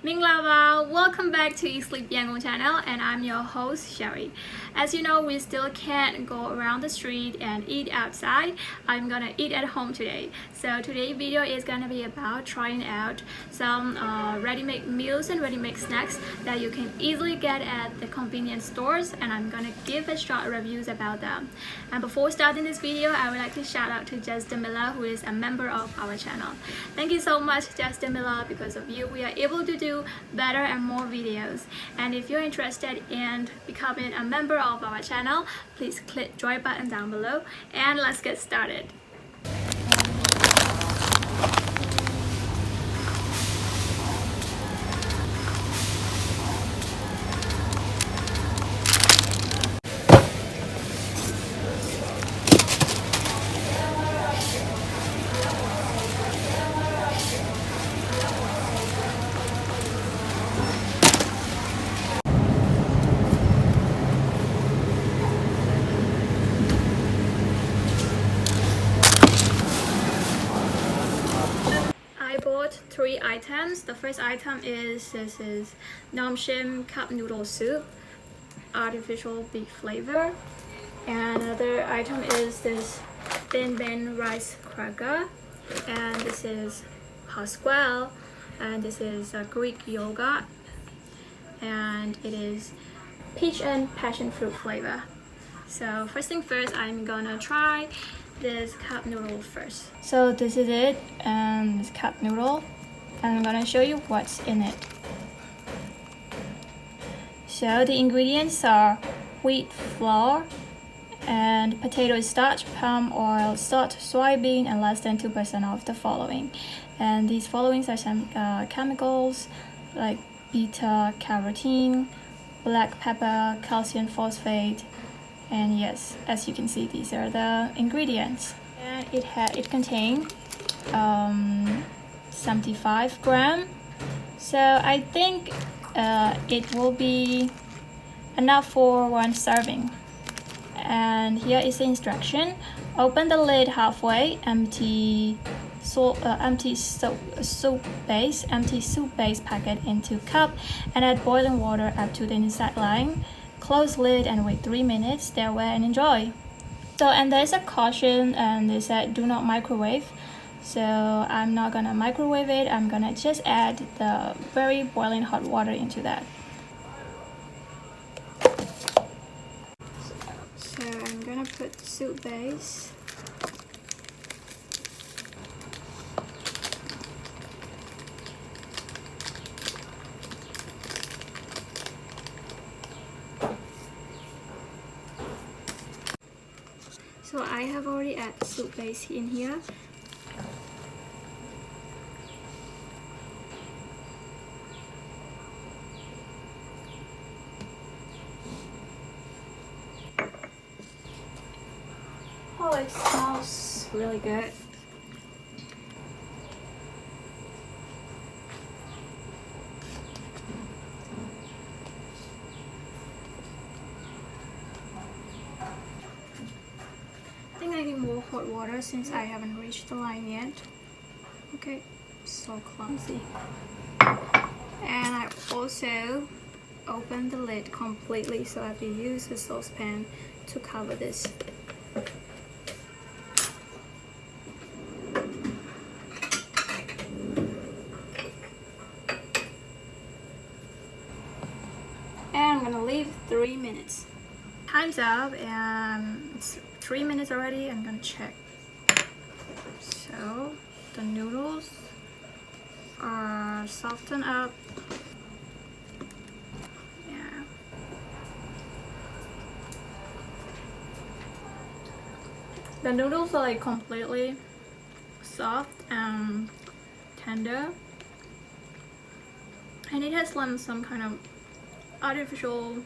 Ming Lava, welcome back to EatSleepYangon channel, and I'm your host Shary. As you know, we still can't go around the street and eat outside. I'm gonna eat at home today. So today's video is gonna be about trying out some ready-made meals and ready-made snacks that you can easily get at the convenience stores, and I'm gonna give a short reviews about them. And before starting this video, I would like to shout out to Justin Miller, who is a member of our channel. Thank you so much, Justin Miller. Because of you, we are able to do better and more videos. And if you're interested in becoming a member of our channel, please click join button down below, and let's get started. I bought 3 items. The first item is this is Nam Shim cup noodle soup, artificial beef flavor. And another item is this thin bean rice cracker, and this is pasquale, and this is a Greek yogurt, and it is peach and passion fruit flavor. So first thing first, I'm gonna try this cup noodle first. So this is it, and this cup noodle, and I'm gonna show you what's in it. So the ingredients are wheat flour and potato starch, palm oil, salt, soybean, and less than 2% of the following. And these followings are some chemicals like beta carotene, black pepper, calcium phosphate. And yes, as you can see, these are the ingredients. And it contains 75 grams. So I think it will be enough for 1 serving. And here is the instruction. Open the lid halfway, empty soup base packet into cup, and add boiling water up to the inside line. Close lid and wait 3 minutes. Stay away and enjoy. So, and there's a caution, and they said do not microwave. So I'm not gonna microwave it. I'm gonna just add the very boiling hot water into that. So I'm gonna put the soup base. So I have already added soup base in here. Oh, it smells really good. I think I need more hot water since I haven't reached the line yet. Okay, so clumsy. And I also opened the lid completely, so I have to use the saucepan to cover this. And I'm gonna leave 3 minutes. Time's up, and it's 3 minutes already. I'm gonna check. So the noodles are softened up. Yeah. The noodles are like completely soft and tender, and it has some kind of artificial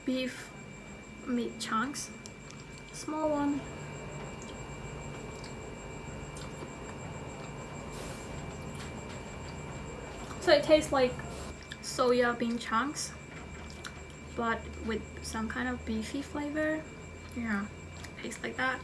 beef meat chunks, small one. So it tastes like soya bean chunks, but with some kind of beefy flavor. Yeah, tastes like that.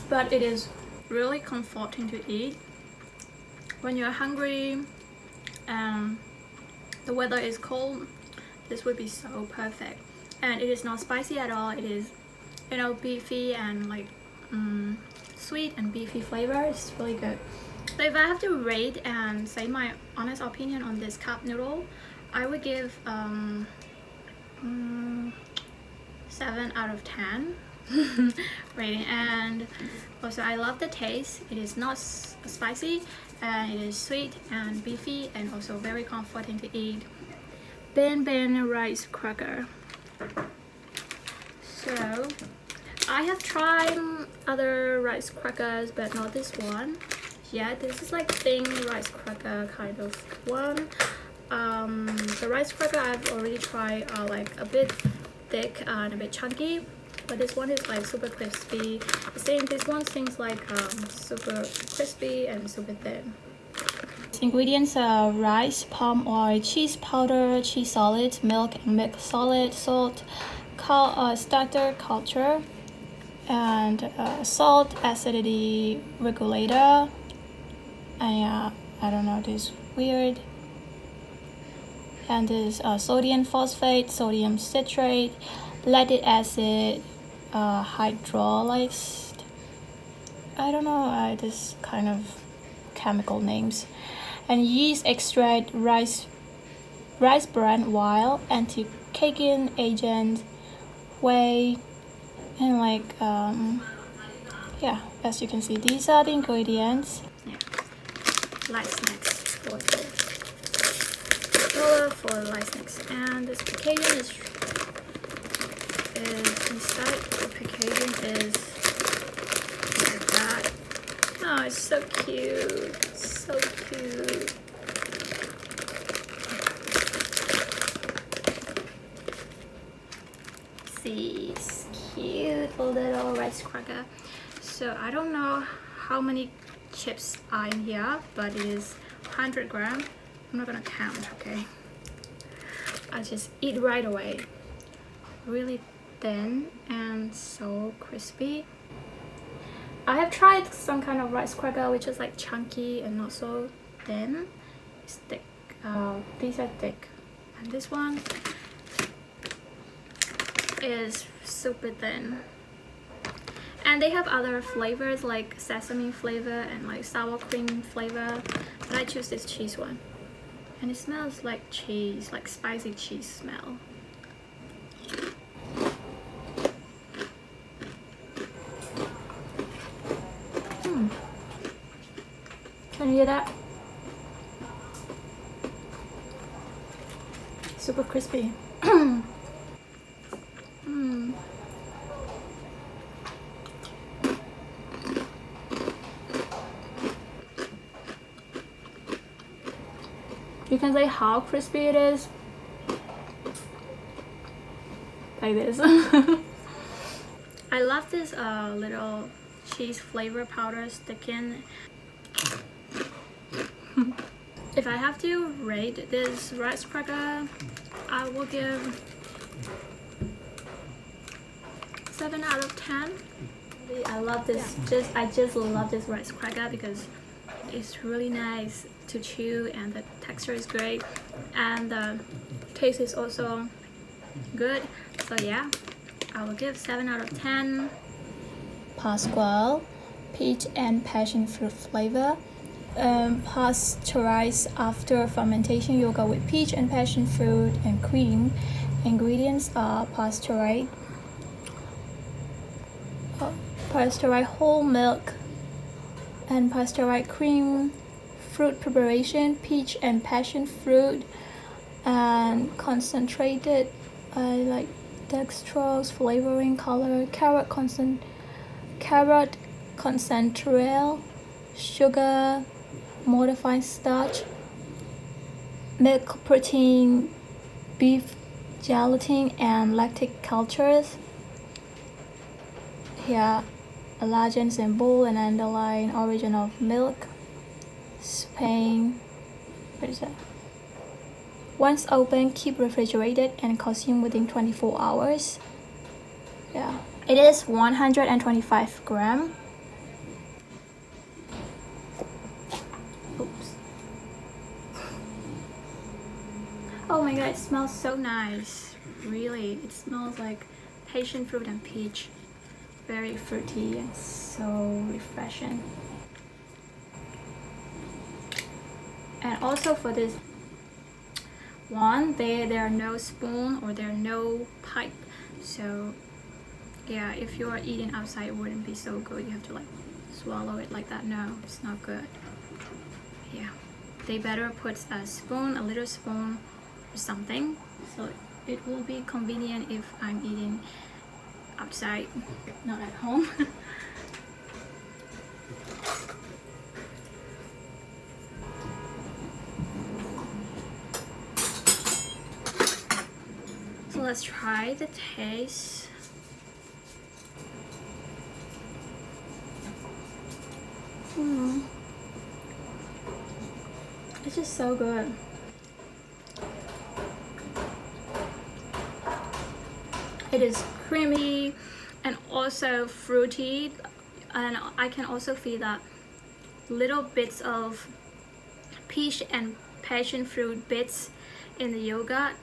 but it is really comforting to eat when you're hungry and the weather is cold. This would be so perfect. And it is not spicy at all. It is, you know, beefy and like sweet and beefy flavor. It's really good. So if I have to rate and say my honest opinion on this cup noodle, I would give 7 out of 10 rating. And also I love the taste. It is not spicy and it is sweet and beefy and also very comforting to eat. Ben rice cracker. So I have tried other rice crackers but not this one. Yeah, this is like thin rice cracker kind of one. The rice cracker I've already tried are like a bit thick and a bit chunky, but this one is like super crispy. This one seems like super crispy and super thin. Ingredients are rice, palm oil, cheese powder, cheese solid, milk and milk solid, salt, starter culture, and salt acidity regulator. And I don't know, this weird. And this sodium phosphate, sodium citrate, lactic acid, hydrolyzed. I don't know this kind of chemical names. And yeast extract, rice bran oil, anti-caking agent, whey, and like yeah, as you can see, these are the ingredients. Yeah, light snacks bottle. Color for light snacks, and this packaging is inside. The packaging is like that. Oh, it's so cute. So cute. See, it's cute little rice cracker. So I don't know how many chips are in here, but it is 100 grams. I'm not gonna count, okay? I just eat right away. Really thin and so crispy. I have tried some kind of rice cracker which is like chunky and not so thin. It's thick. These are thick. And this one is super thin. And they have other flavors like sesame flavor and like sour cream flavor. But I choose this cheese one. And it smells like cheese, like spicy cheese smell. Can you hear that? Super crispy. You can say how crispy it is. Like this. I love this little cheese flavor powder sticking. If I have to rate this rice cracker, I will give 7 out of 10. I love this. I just love this rice cracker because it's really nice to chew and the texture is great and the taste is also good. So yeah, I will give 7 out of 10. Pascual, peach and passion fruit flavor. Pasteurized after fermentation yogurt with peach and passion fruit and cream. Ingredients are pasteurized whole milk and pasteurized cream, fruit preparation, peach and passion fruit, and concentrated like dextrose flavoring, color, carrot concentrate, sugar, modified starch, milk protein, beef gelatin, and lactic cultures. Here, a legend symbol and underline origin of milk, Spain. What is that? Once open, keep refrigerated and consume within 24 hours. Yeah, it is 125 grams. Oh my god, it smells so nice. Really, it smells like passion fruit and peach. Very fruity and so refreshing. And also for this one, there are no spoon or there are no pipe. So yeah, if you're eating outside, it wouldn't be so good. You have to like swallow it like that. No, it's not good. Yeah, they better put a spoon, a little spoon or something, so it will be convenient if I'm eating outside, not at home. So let's try the taste. It's just so good. It is creamy and also fruity, and I can also feel that little bits of peach and passion fruit bits in the yogurt.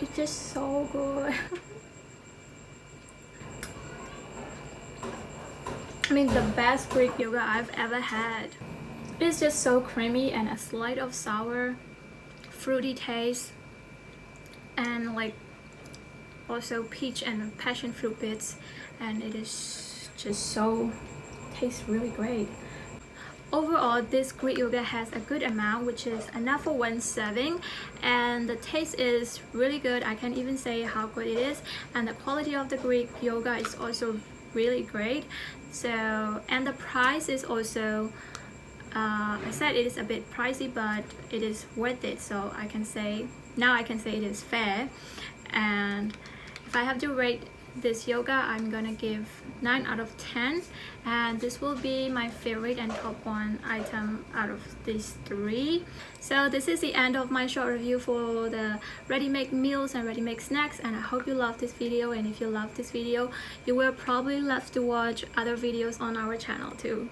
It's just so good. I mean, the best Greek yogurt I've ever had. It's just so creamy and a slight of sour, fruity taste, and like also peach and passion fruit bits, and it is just so tastes really great. Overall, this Greek yogurt has a good amount, which is enough for one serving, and the taste is really good. I can't even say how good it is, and the quality of the Greek yogurt is also really great. So, and the price is also I said it is a bit pricey, but it is worth it. So I can say now I can say it is fair. And if I have to rate this yogurt, I'm gonna give 9 out of 10, and this will be my favorite and top one item out of these 3. So this is the end of my short review for the ready-made meals and ready-made snacks, and I hope you love this video. And if you love this video, you will probably love to watch other videos on our channel too.